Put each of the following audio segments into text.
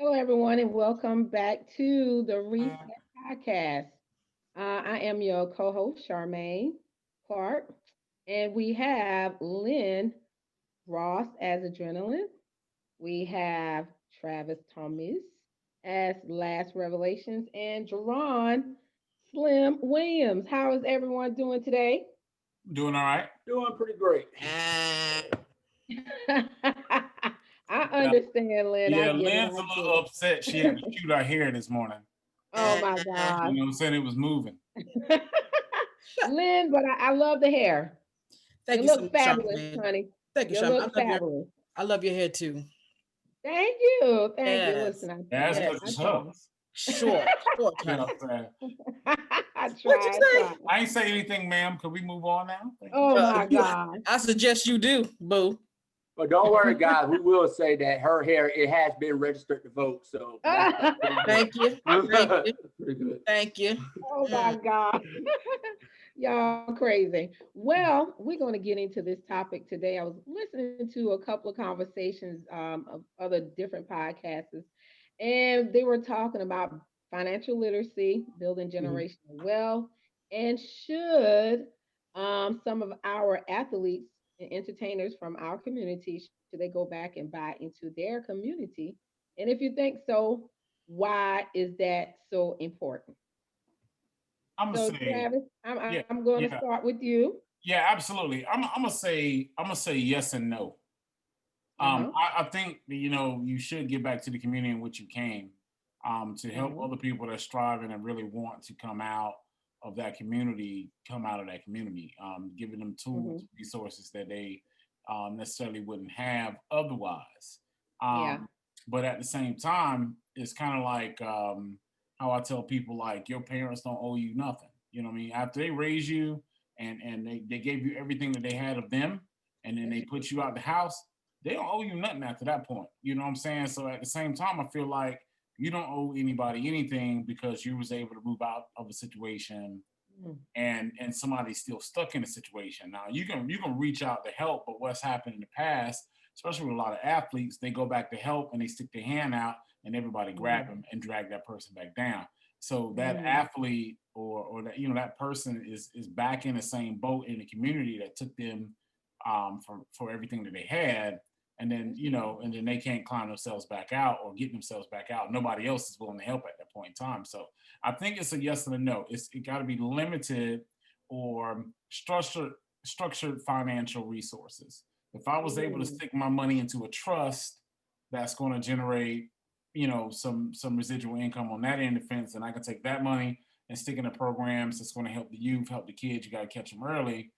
Hello, everyone, and welcome back to the Reset Podcast. I am your co host, Charmaine Clark, and we have Lynn Ross as Adrenaline. We have Travis Thomas as Last Revelations, and Jerron Slim Williams. How is everyone doing today? Doing all right. Doing pretty great. I Yeah, understand, Lynn. I yeah. get it. Lynn's I a get little upset. She had to it. shoot her hair this morning. Oh my You God. know what I'm saying? It was moving. Lynn, but I love the hair. You Thank you so look much, fabulous, Charmaine. honey. Thank you, You Charmaine. look fabulous. I love your hair too. Thank you. Thank you. Yes. Listen, I That's tried. because Yes. I it's tried. hers. Short, short, You know honey. what I'm saying? I What'd you tried. I say? tried. I ain't say anything, ma'am. Could we move on now? Thank you. Oh my God. I suggest you do, boo. But don't worry, guys. We will say that her hair it has been registered to vote, so that's Thank you. Thank you. pretty good. Thank you. Oh my Mm. God. Y'all crazy. Well, we're going to get into this topic today. I was listening to a couple of conversations of other different podcasts, and they were talking about financial literacy, building Mhm. generational wealth, and should some of our athletes and entertainers from our community should they go back and buy into their community? And if you think so, why is that so important? I'm gonna So, say, Travis, yeah, I'm going to yeah, start with you. yeah. Absolutely. I'm gonna say yes and no. Uh huh. I think that, you should get back to the community in which you came, to help Hmm. other people that striving and really want to come out of that community, giving them tools, Hmm. resources that they necessarily wouldn't have otherwise. Yeah. Um, but at the same time, it's kind of like how I tell people, like, your parents don't owe you nothing. You know what I mean? After they raise you and they gave you everything that they had of them, and then That's they put you out the house, they don't owe you nothing after that point. You know what I'm saying? So at the same time, I feel like you don't owe anybody anything because you was able to move out of a situation true. and somebody's still stuck in a situation. Now you can reach out to help, but what's happened in the past, especially with a lot of athletes, they go back to help and they stick their hand out and everybody grab Mm, them and drag that person back down. So that mm, athlete or that that person is back in the same boat in the community that took them for everything that they had, and then that's true. they can't climb themselves back out or get themselves back out. Nobody else is willing to help at that point in time. So I think it's a yes and a no. It got to be limited or structured financial resources. If I was able to Mm, stick my money into a trust that's going to generate, some residual income on that end of the fence, and I can take that money and stick into programs that's going to help the youth, help the kids. You got to catch them early,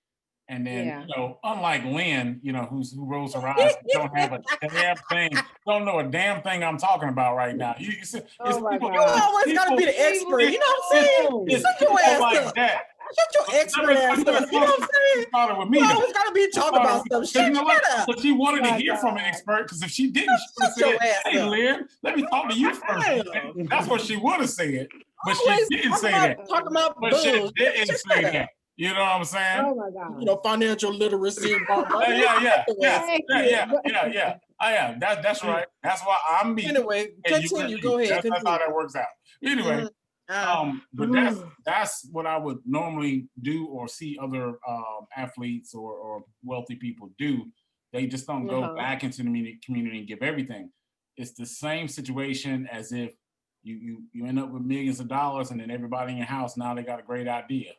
and then, yeah. unlike Lynn, who rolls her eyes, don't have a damn thing, don't know a damn thing I'm talking about right now. You see, it's Oh my people, You God. always gotta people, be the Leave expert. him You know what I'm it's, saying? alone. it's Shut your people ass like up. that. Shut your expert ass up. You know what I'm saying? It started with You me though. always gotta be It talking started about with, stuff. because Shut up. she Oh wanted to my hear from an God. expert. Because if she didn't, she would have Shut your said, ass "Hey, up. Lynn, let me talk to you first." Damn. That's what she would have said, but she Always didn't say that. talking Oh, about But she bullshit. didn't Just say shut that. up. You know what I'm saying? oh my God. Financial literacy, blah blah. Man, Yeah, shut yeah, your yeah, ass Thank yeah, you. yeah, yeah, yeah. Oh, yeah, that's up. right. That's why I'm me Anyway, and you are continue. you. Go ahead. That's how Continue. that works out. Anyway, Mhm. Uh, but that's what I would normally do or see other athletes or wealthy people do. They just don't go Uh-huh. back into the community and give everything. It's the same situation as if you end up with millions of dollars and then everybody in your house now they got a great idea.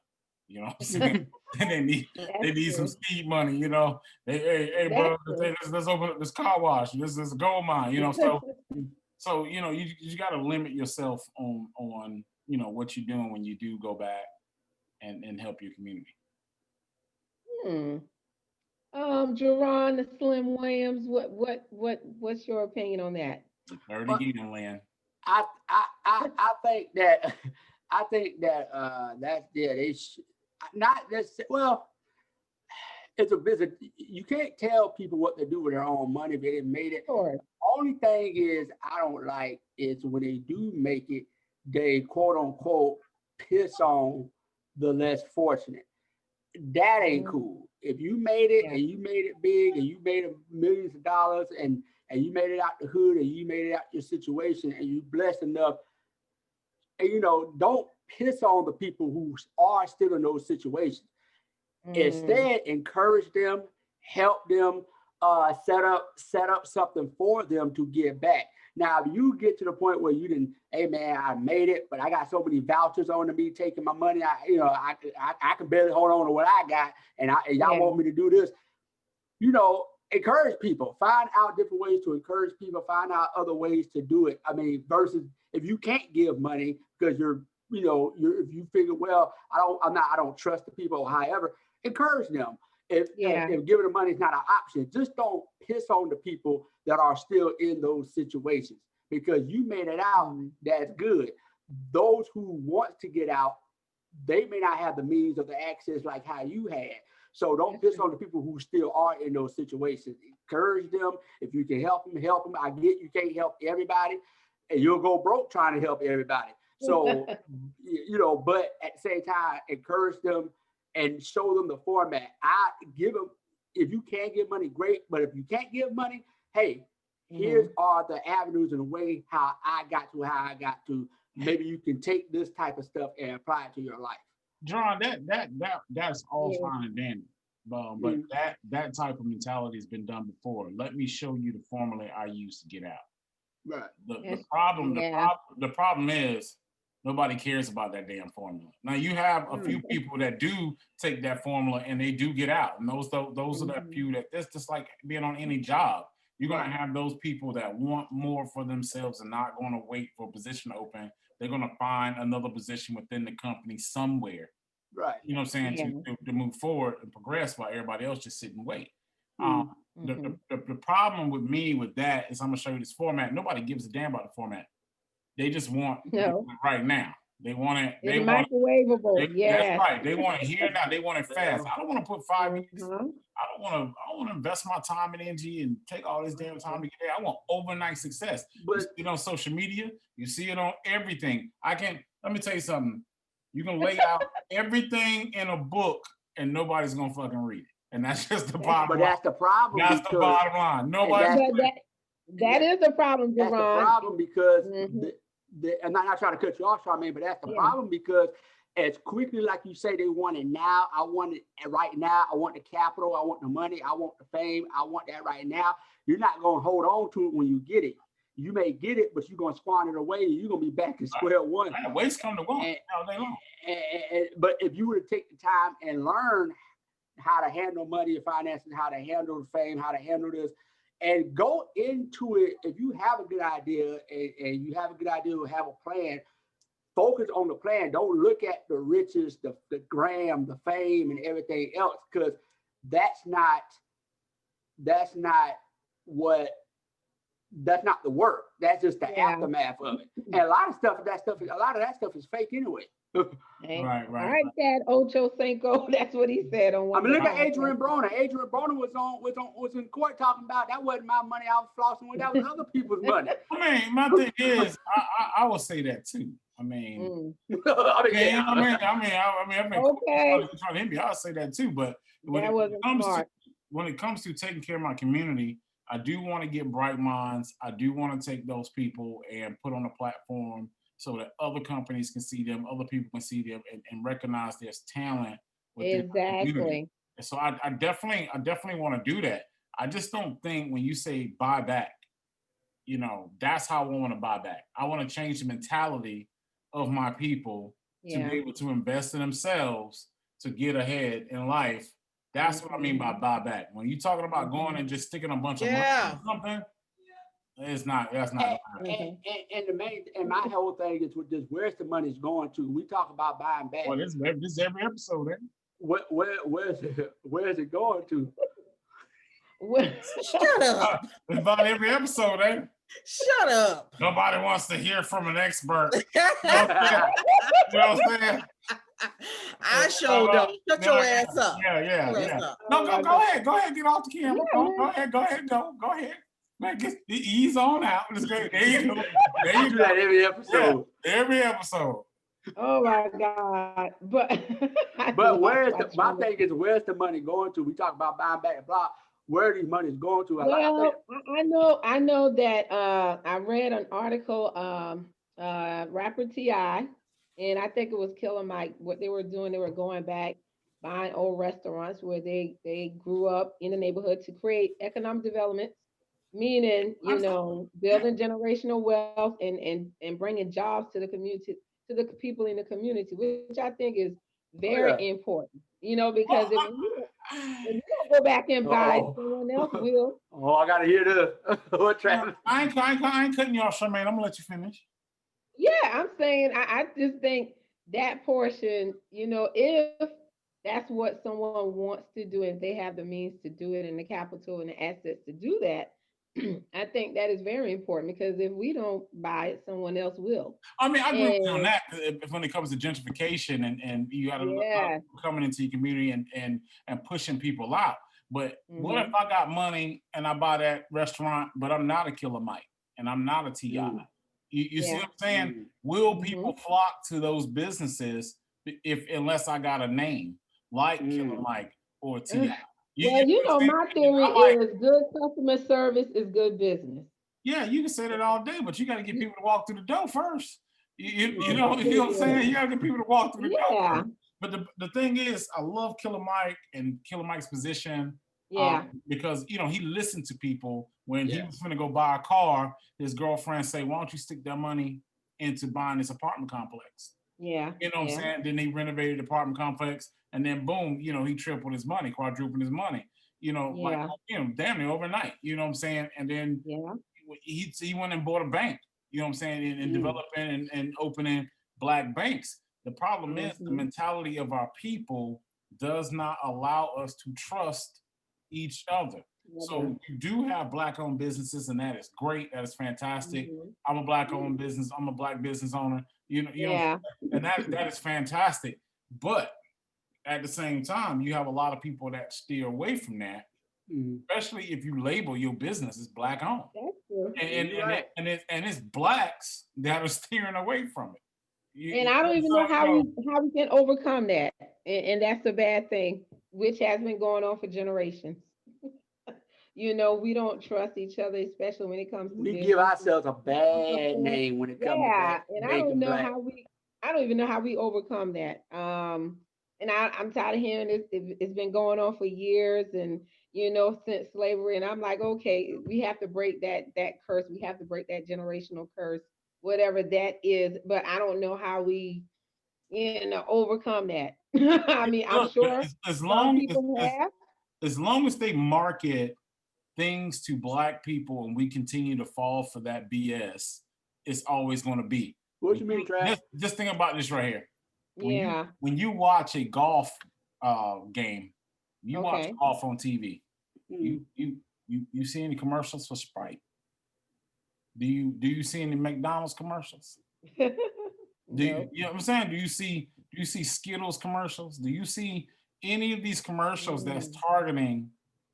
You know what I'm saying? And they That's need some true. speed money. Hey, That's bro, true. let's open up this car wash. This is a gold mine. So you got to limit yourself on what you're doing when you do go back and help your community. Hmm. Jerron the Slim Williams, what's your opinion on that? You third But again, Lynn. I think that I think that that's yeah not this well it's a business. You can't tell people what to do with their own money if they didn't made Of it. course. Only thing is I don't like is when they do make it, they quote unquote piss on the less fortunate. That ain't Mhm. cool. If you made it Yeah. and you made it big and you made millions of dollars and and you made it out the hood and you made it out your situation and you blessed enough, and don't piss on the people who are still in those situations. Instead, encourage them, help them, set up something for them to give back. Now, if you get to the point where you didn't, hey man, I made it, but I got so many vouchers on to me taking my money. I can barely hold on to what I got, and y'all want me to do this. Encourage people. Find out different ways to encourage people. Find out other ways to do it. I mean, versus if you can't give money because if you figure, well, I don't trust the people. However, encourage them. If giving them money is not an option, just don't piss on the people that are still in those situations, because you made it out. That's good. Those who want to get out, they may not have the means of the access like how you had. So don't piss on the people who still are in those situations. Encourage them. If you can help them, help them. I get you can't help everybody, and you'll go broke trying to help everybody. So, but at the same time, encourage them and show them the format. I give them, if you can give money, great. But if you can't give money, hey, here's are the avenues and the way how I got to. Maybe you can take this type of stuff and apply it to your life. John, that's all fine and dandy. But that type of mentality has been done before. Let me show you the formula I used to get out. Right. The problem is nobody cares about that damn formula. Now you have a few people that do take that formula and they do get out. And those are the few that's just like being on any job. You're gonna have those people that want more for themselves and not gonna wait for a position to open. They're gonna find another position within the company somewhere. Right. You know what I'm saying? To move forward and progress while everybody else just sit and wait. The problem with me with that is, I'm gonna show you this format. Nobody gives a damn about the format. They just want it right now. They want it. It's microwavable. That's right. They want it here now. They want it fast. I don't want to put 5 years. I don't want to invest my time and energy and take all this damn time to get there. I want overnight success. But you see it on social media. You see it on everything. Let me tell you something. You can lay out everything in a book and nobody's gonna fucking read it. And that's just the bottom line. But that's the problem. That's the bottom line. Nobody. That is the problem, Deron. That's the problem because I'm not trying to cut you off, Charmaine, but that's the problem because as quickly, like you say, they want it now. I want it right now. I want the capital. I want the money. I want the fame. I want that right now. You're not going to hold on to it when you get it. You may get it, but you're going to squander it away and you're going to be back to square one. Waste come to one all day long. But if you were to take the time and learn how to handle money and finances, how to handle the fame, how to handle this, and go into it, if you have a good idea and you have a good idea or have a plan, focus on the plan. Don't look at the riches, the gram, the fame, and everything else, because that's not the work. That's just the aftermath of it. And a lot of that stuff is fake anyway. Right. All right, Dad Ocho Cinco. That's what he said on one. I mean, look at Adrian Broner. Adrian Broner was in court talking about that wasn't my money I was flossing with. That was other people's money. I mean, my thing is, I will say that too. I mean, okay. I'll say that too. But when it comes to taking care of my community, I do want to get bright minds. I do want to take those people and put on a platform so that other companies can see them, other people can see them, and recognize there's talent within the community. And so I definitely want to do that. I just don't think when you say buy back, that's how I want to buy back. I want to change the mentality of my people to be able to invest in themselves to get ahead in life. That's what I mean by buy back. When you're talking about going and just sticking a bunch of money or something, that's not. And my whole thing is with this: where's the money's going to? We talk about buying back. Well, this is every episode, Where's it going to? Shut up. It's about every episode, Shut up. Nobody wants to hear from an expert. You know what I'm saying? I sure don't. Shut your ass up. Yeah. No, go ahead. Go ahead. Get off the camera. Go ahead. Man, ease on out. There you go. You do that every episode. Yeah, every episode. Oh my God. But my thing is, where's the money going to? We talk about buying back the block. where these money is going to. Well, I know that I read an article, rapper T.I., and I think it was Killer Mike. What they were doing, they were going back, buying old restaurants where they grew up in the neighborhood to create economic development, meaning, Yeah. building generational wealth and bringing jobs to the community, to the people in the community, which I think is oh yeah. very important. Because Well, if you don't go back and buy, Oh, someone else will. oh, I gotta hear this. What Travis? I ain't cutting you off, Charmaine. I'm gonna let you finish. Yeah, I'm saying I just think that portion, if that's what someone wants to do, if they have the means to do it and the capital and the assets to do that, I think that is very important because if we don't buy it, someone else will. I mean, I agree with you on And that when it comes to gentrification and you got a lot of yeah, people coming into your community and pushing people out. But what if hmm I got money and I buy that restaurant, but I'm not a Killer Mike and I'm not a Ti? Mm, You see yeah, what I'm saying? mm, Will hmm people flock to those businesses if unless I got a name like Killer mm. Mike or Ti? You Well, know what I'm saying? my theory I'm like, is good customer service is good business. yeah, you can say that all day, but you got to get You- people to walk through the door first. You know what I'm Yeah, saying? You got to get people to walk through the door yeah, first. But the thing is, I love Killer Mike and Killer Mike's position yeah, because he listened to people when he Yeah. was going to go buy a car. His girlfriend say, "Why don't you stick that money into buying this apartment complex?" yeah, You know what I'm yeah, saying? Then he renovated the apartment complex, and then boom, he tripled his money, quadrupled his money. Like yeah, damn near overnight. You know what I'm saying? And then yeah. he went and bought a bank, you know what I'm saying, and Mm. developing and opening black banks. The problem is the hmm mentality of our people does not allow us to trust each other. So you do have black owned businesses, and that is great. That is fantastic. hmm I'm a black owned business. I'm a black business owner. Yeah. And that is fantastic. But at the same time, you have a lot of people that steer away from that, Mm. especially if you label your business as black owned That's true. and You're and right. it, and, it, and it's blacks that are steering away from it. And I don't even know So how we can overcome that. And that's a bad thing, which has been going on for generations. We don't trust each other, especially when it comes to We give business. ourselves a bad So, name when it comes to yeah, and making black. I don't even know how we overcome that. And I'm tired of hearing this. It's been going on for years, and since slavery. And I'm like, okay, we have to break that curse. We have to break that generational curse, whatever that is. But I don't know how we, overcome that. I mean, I'm look, but sure some people have. as long as they market things to black people and we continue to fall for that BS, it's always going to be. What you mean, Trav? Just think about this right here. Yeah. When you watch a golf game, you watch Okay. golf on TV. Mm. You see any commercials for Sprite? Do you see any McDonald's commercials? No. You know what I'm saying? Do you see Skittles commercials? Do you see any of these commercials that's Mm. targeting,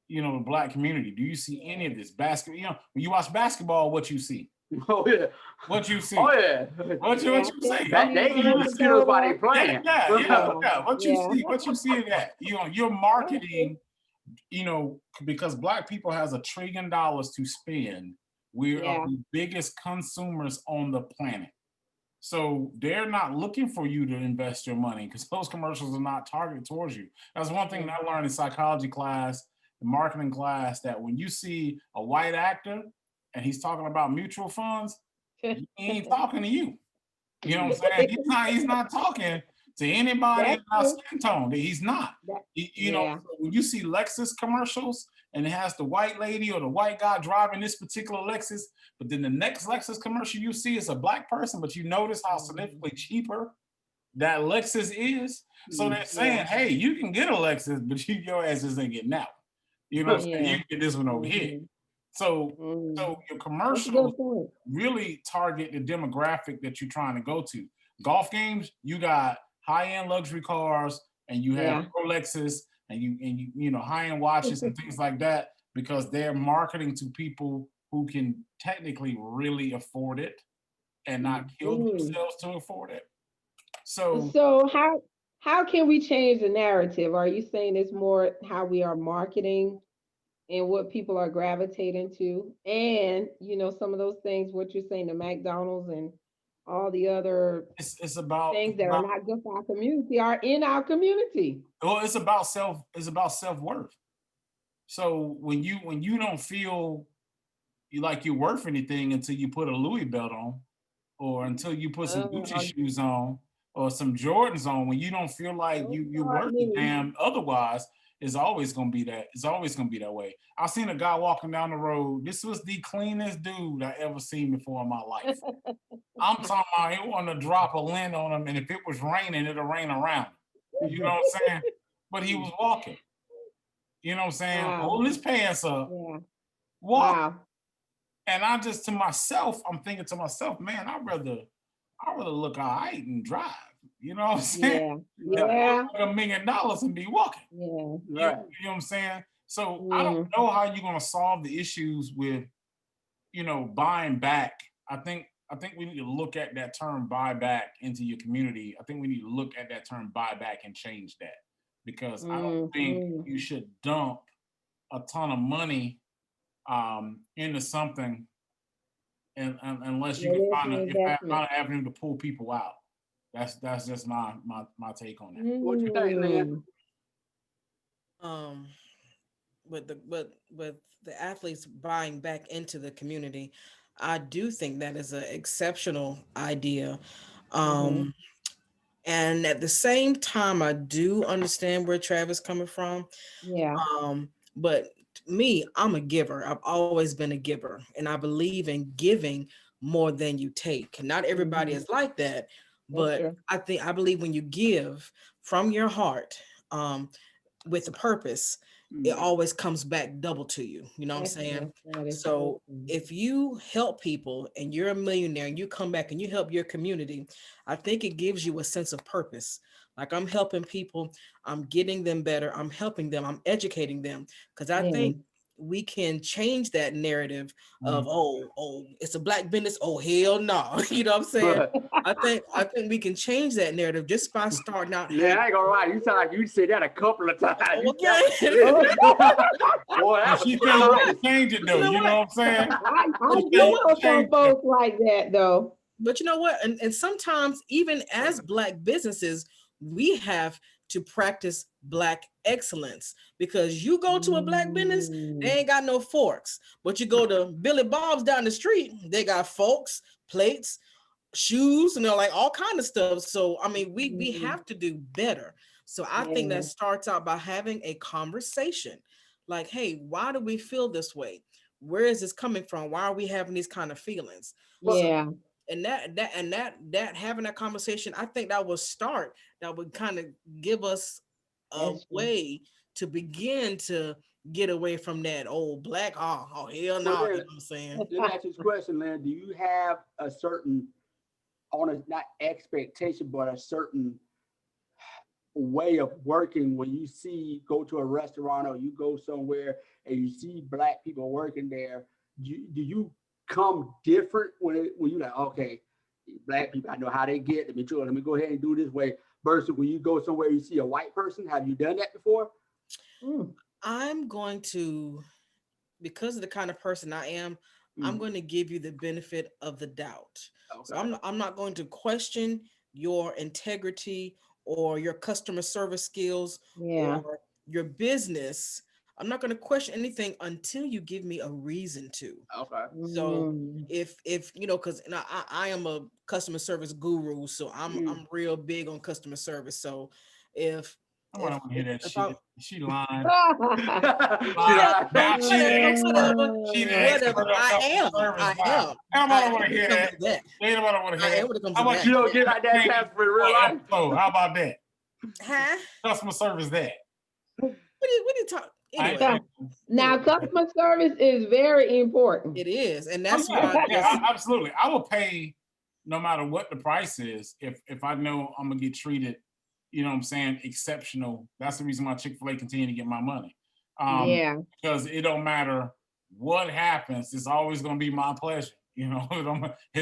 the black community? Do you see any of this basketball? When you watch basketball, what you see? Oh yeah. What you see? Oh yeah. What you Yeah, I say? think That they you eat the Skittles while they know playing. Yeah. What you Yeah. see? What you see in that? You're marketing. Because black people has $1 trillion to spend. We are Yeah. the biggest consumers on the planet. So they're not looking for you to invest your money because those commercials are not targeted towards you. That's one thing that I learned in psychology class, the marketing class, that when you see a white actor and he's talking about mutual funds, he ain't talking to you. You know what I'm saying? He's not talking to anybody in That's our true. skin tone. He's not. That, So yeah. when you see Lexus commercials and it has the white lady or the white guy driving this particular Lexus, but then the next Lexus commercial you see is a black person, but you notice how significantly cheaper that Lexus is. So they're saying, Yeah. hey, you can get a Lexus, but your ass isn't getting out. You know what I'm saying? You Yeah. can get this one over here. hmm So hmm your That's a commercials good point. really target the demographic that you're trying to go to. Golf games, you got high-end luxury cars and you have Yeah. Rolexes and you high-end watches and things like that because they're marketing to people who can technically really afford it and not kill Mm. themselves to afford it. So So how can we change the narrative? Are you saying it's more how we are marketing and what people are gravitating to. And, some of those things, what you're saying, the McDonald's and all the other It's about things that are not good for our community are in our community. well, it's about self-worth. So when you don't feel you like you're worth anything until you put a Louis belt on, or until you put some Gucci shoes on, or some Jordans on, when you don't feel like you're worth a damn, otherwise, it's always gonna be that. It's always gonna be that way. I seen a guy walking down the road. This was the cleanest dude I ever seen before in my life. I'm talking about he wanted to drop a lint on him, and if it was raining, it'll rain around him. You know what I'm saying? But he was walking. You know what I'm saying? Wow. Holding his pants up, Yeah. walking. Wow. And I just to myself, I'm thinking to myself, man, I'd rather look all right and drive. You know what I'm saying? Yeah. Yeah. Like $1 million and be walking. Yeah. You Right. know what I'm saying? So I don't know how you're gonna solve the issues with, buying back. I think we need to look at that term buy back into your community. I think we need to look at that term buy back and change that, because I don't think you should dump a ton of money into something and unless you can find an avenue to pull people out. That's just my take on that. What you think, man? With the athletes buying back into the community, I do think that is an exceptional idea. And at the same time, I do understand where Travis coming from. Yeah. But me, I'm a giver. I've always been a giver, and I believe in giving more than you take. Not everybody is like that, but I believe when you give from your heart, with a purpose, it always comes back double to you. You know what I'm saying? So if you help people and you're a millionaire and you come back and you help your community, I think it gives you a sense of purpose. Like, I'm helping people, I'm getting them better, I'm helping them, I'm educating them. Because I think we can change that narrative of, oh, it's a Black business. Oh, hell no. You know what I'm saying? I think we can change that narrative just by starting out. Yeah, I ain't gonna lie. You sound like you said that a couple of times. Okay. Boy, she can't change it though. You know what I'm saying? I know some folks like that though. But you know what? And sometimes even as Black businesses, we have to practice Black excellence, because you go to a Black business, they ain't got no forks, but you go to Billy Bob's down the street, they got forks, plates, shoes, and they're like all kind of stuff. So I mean, we have to do better. So I think that starts out by having a conversation, like, hey, why do we feel this way? Where is this coming from? Why are we having these kind of feelings? Yeah. So, and that having that conversation, I think that will start, that would kind of give us a way to begin to get away from that old Black, oh hell no. You know what I'm saying? Let me ask you this question, Lynn. Do you have a certain, not expectation, but a certain way of working when you go to a restaurant or you go somewhere and you see Black people working there? Do you come different when you like, okay, Black people, I know how they get. Let me go ahead and do this way. Versus when you go somewhere you see a white person. Have you done that before? I'm going to, because of the kind of person I am, I'm going to give you the benefit of the doubt. Okay. So I'm not going to question your integrity or your customer service skills or your business. I'm not going to question anything until you give me a reason to. Okay. So if because I am a customer service guru, so I'm real big on customer service. So if I want to hear that shit. She lying. Whatever. I am. I want to hear that. Ain't nobody want to hear that. How about you don't get like that test for real life? Oh, how about that? Huh? Customer service that. What are you talking? Anyway. Now, customer service is very important. It is, and that's why. Absolutely. I will pay no matter what the price is if I know I'm gonna get treated, you know what I'm saying, exceptional. That's the reason why Chick-fil-A continue to get my money. Because it don't matter what happens, it's always gonna be my pleasure. You know, it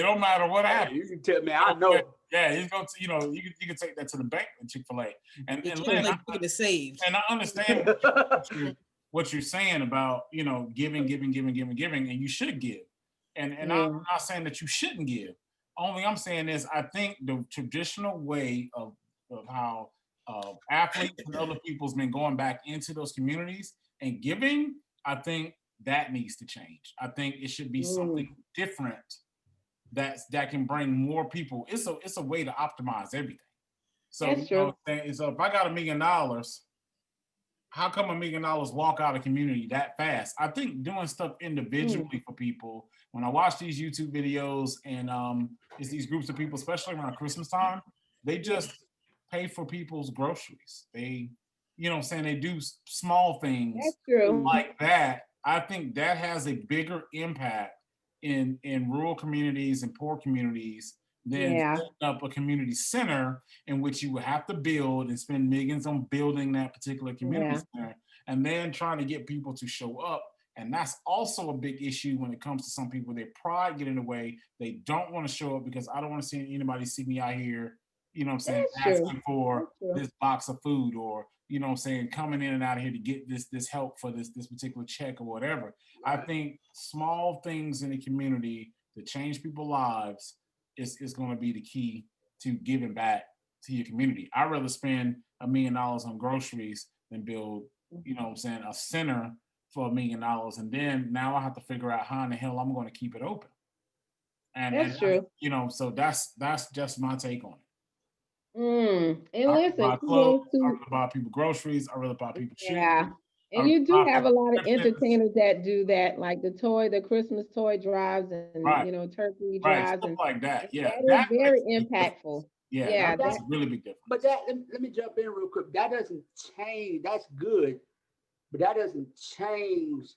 don't matter what happens. You can tell me, I know. Yeah, it's going to, you can take that to the bank with Chick-fil-A. And Lynn, get it saved. And I understand what you're saying about, you know, giving, and you should give. And Yeah. I'm not saying that you shouldn't give. Only I'm saying is I think the traditional way of how athletes and other people's been going back into those communities and giving, I think that needs to change. I think it should be something different that can bring more people. It's a way to optimize everything. So, That's true. So if I got $1 million, how come $1 million walk out of community that fast? I think doing stuff individually for people. When I watch these YouTube videos and it's these groups of people, especially around Christmas time, they just pay for people's groceries. They, you know what I'm saying, they do small things That's true. like that. I think that has a bigger impact in rural communities and poor communities than setting up a community center in which you would have to build and spend millions on building that particular community center, and then trying to get people to show up. And that's also a big issue when it comes to some people. Their pride get in the way. They don't want to show up because I don't want to see anybody see me out here, you know what I'm saying, asking for this box of food, or, you know what I'm saying, coming in and out of here to get this help for this particular check or whatever. I think small things in the community to change people's lives is going to be the key to giving back to your community. I'd rather spend $1 million on groceries than build, you know what I'm saying, a center for $1 million. And then now I have to figure out how in the hell I'm going to keep it open. And true. You know, so that's just my take on it. And listen, I rather buy people groceries. I rather buy people shoes. Yeah. And you do have a lot of entertainers that do that, like the Christmas toy drives and, you know, turkey drives stuff and like that. Yeah. That is very impactful. Yeah, that's a really big difference. But let me jump in real quick. That doesn't change. That's good, but that doesn't change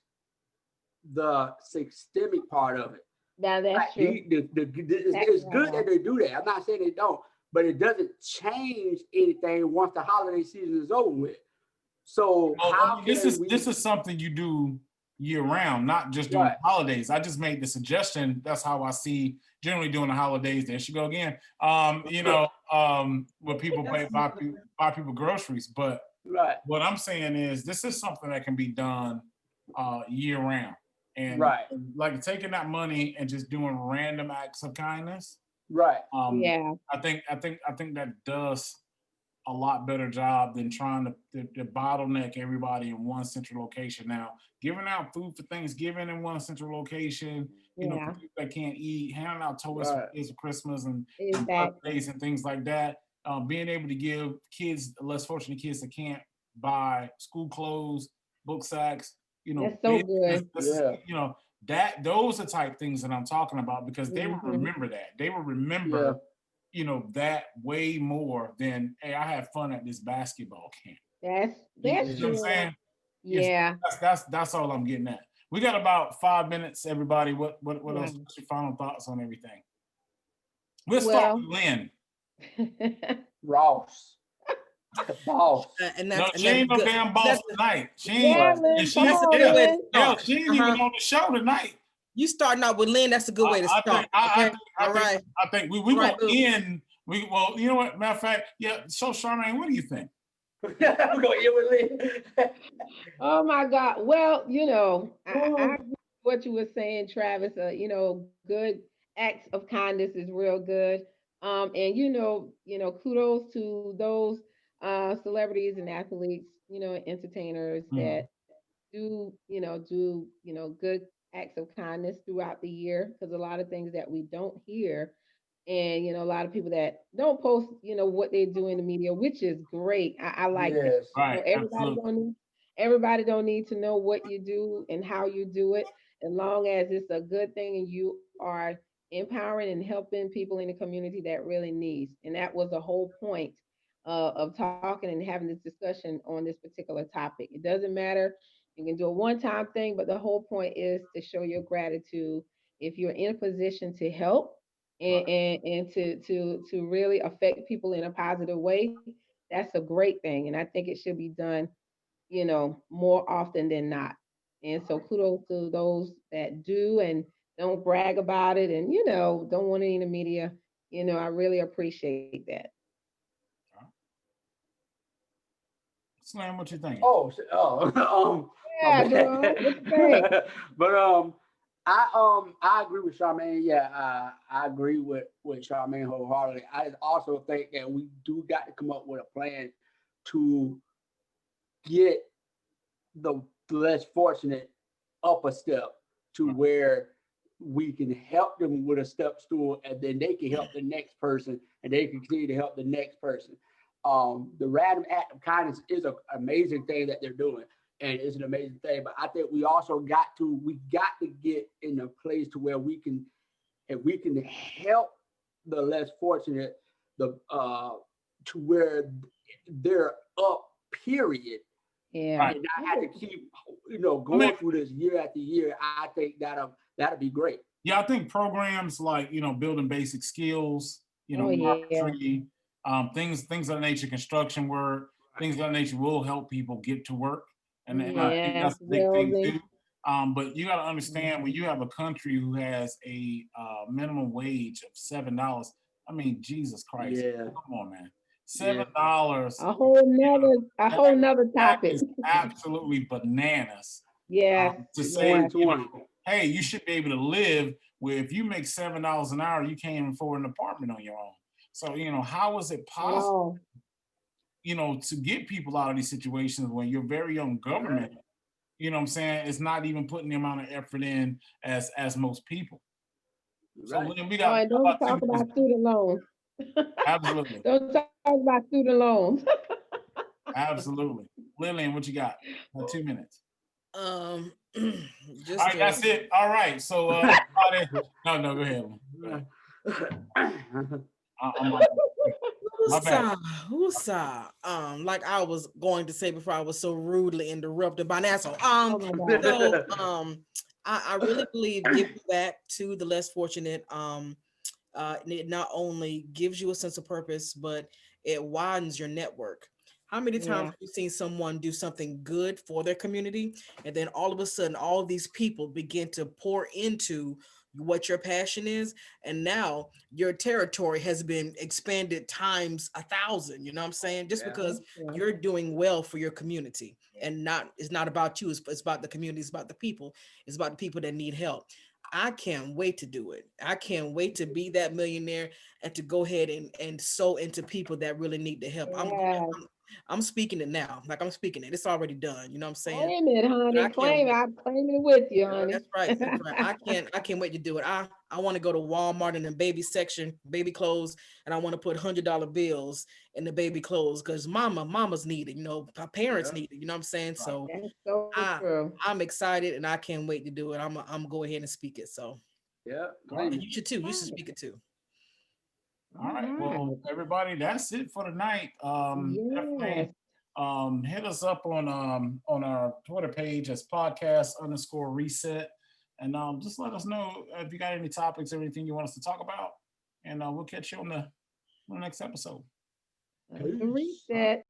the systemic part of it. Now that's true. It's good that they do that. I'm not saying they don't, but it doesn't change anything once the holiday season is over with. So this is something you do year round, not just during the holidays. I just made the suggestion. That's how I see generally during the holidays. There she go again. You know, where people buy people groceries. But what I'm saying is this is something that can be done year round. And like taking that money and just doing random acts of kindness. I think that does a lot better job than trying to bottleneck everybody in one central location. Now, giving out food for Thanksgiving in one central location, you know, for people that can't eat, handing out toys for kids for Christmas and birthdays and things like that. Being able to give kids, less fortunate kids that can't buy school clothes, book sacks, you know, that's so good. You know, those are type things that I'm talking about, because they will remember that. They will remember you know, that way more than, hey, I had fun at this basketball camp. That's you know what I'm saying? Yeah. That's all I'm getting at. We got about 5 minutes, everybody. What else? What's your final thoughts on everything? We'll start with Lynn. Ross. Boss. She ain't no damn boss tonight. She ain't she ain't even on the show tonight. You starting out with Lynn, that's a good way to start. I think we won't end. Well, you know what? Matter of fact, so Charmaine, what do you think? We're gonna end with Lynn. Oh my God. Well, you know, I agree with what you were saying, Travis. You know, good acts of kindness is real good. And you know, kudos to those celebrities and athletes, you know, entertainers that do good acts of kindness throughout the year, because a lot of things that we don't hear, and you know, a lot of people that don't post, you know, what they do in the media, which is great. I like that. Right, everybody don't need to know what you do and how you do it, as long as it's a good thing and you are empowering and helping people in the community that really needs. And that was the whole point of talking and having this discussion on this particular topic. It doesn't matter. You can do a one-time thing, but the whole point is to show your gratitude if you're in a position to help and to really affect people in a positive way. That's a great thing, and I think it should be done, you know, more often than not. And so kudos to those that do and don't brag about it, and you know, don't want it in the media. You know, I really appreciate that. Slam, what you think? Yeah, Jerome, what you think? But I agree with Charmaine. Yeah, I agree with Charmaine wholeheartedly. I also think that we do got to come up with a plan to get the less fortunate up a step to where we can help them with a step stool, and then they can help the next person, and they can continue to help the next person. The random act of kindness is an amazing thing that they're doing, and it's an amazing thing. But I think we also got to get in a place to where if we can help the less fortunate, to where they're up. Period. Yeah. And I had to keep, going through this year after year. I think that'll be great. Yeah, I think programs like, building basic skills, Oh, yeah. carpentry, things of that nature, construction work, things of that nature will help people get to work. And I think Yes, that's a big thing welding. too. But you got to understand, when you have a country who has a minimum wage of $7, I mean, Jesus Christ, Yeah. come on, man. Yeah. $7, A whole nother that topic. is absolutely bananas. Yes. To say, yes. 2020. hey, you should be able to live where if you make $7 an hour, you can't even afford an apartment on your own. So, how is it possible, No. to get people out of these situations when your very own government, what I'm saying, is not even putting the amount of effort in as most people. So Right. Lynn, we Oh, got and don't about 2 talk minutes. about student loans. Absolutely. Don't talk about student loans. Absolutely. Lillian, what you got? 2 minutes. Just All right, that's it. All right. So no, go ahead. I'm my bad. Woosah. Like I was going to say before I was so rudely interrupted by Nassau. Oh my God. So I really believe giving back to the less fortunate, it not only gives you a sense of purpose, but it widens your network. How many times Yeah. have you seen someone do something good for their community, and then all of a sudden, all these people begin to pour into what your passion is, and now your territory has been expanded times 1,000. You know what I'm saying? Just Yeah. because Yeah. you're doing well for your community, and it's not about you. It's about the community. It's about the people. It's about the people that need help. I can't wait to do it. I can't wait to be that millionaire and to go ahead and sow into people that really need the help. Yes. I'm speaking it now. Like I'm speaking it. It's already done. You know what I'm saying? Claim it, But honey. I can't wait. I'm claiming it with you, honey. That's right. That's right. I can't wait to do it. I want to go to Walmart in the baby section, baby clothes, and I want to put $100 bills in the baby clothes because mama's needed. My parents Yeah. need it. You know what I'm saying? Right. So That's so I true. I'm excited and I can't wait to do it. I'm gonna go ahead and speak it. So Yeah. and you should too. You should speak it too. All right. Well, everybody, that's it for tonight. Yes. Definitely hit us up on our Twitter page as podcast_reset. And just let us know if you got any topics or anything you want us to talk about. And we'll catch you on the next episode. The reset.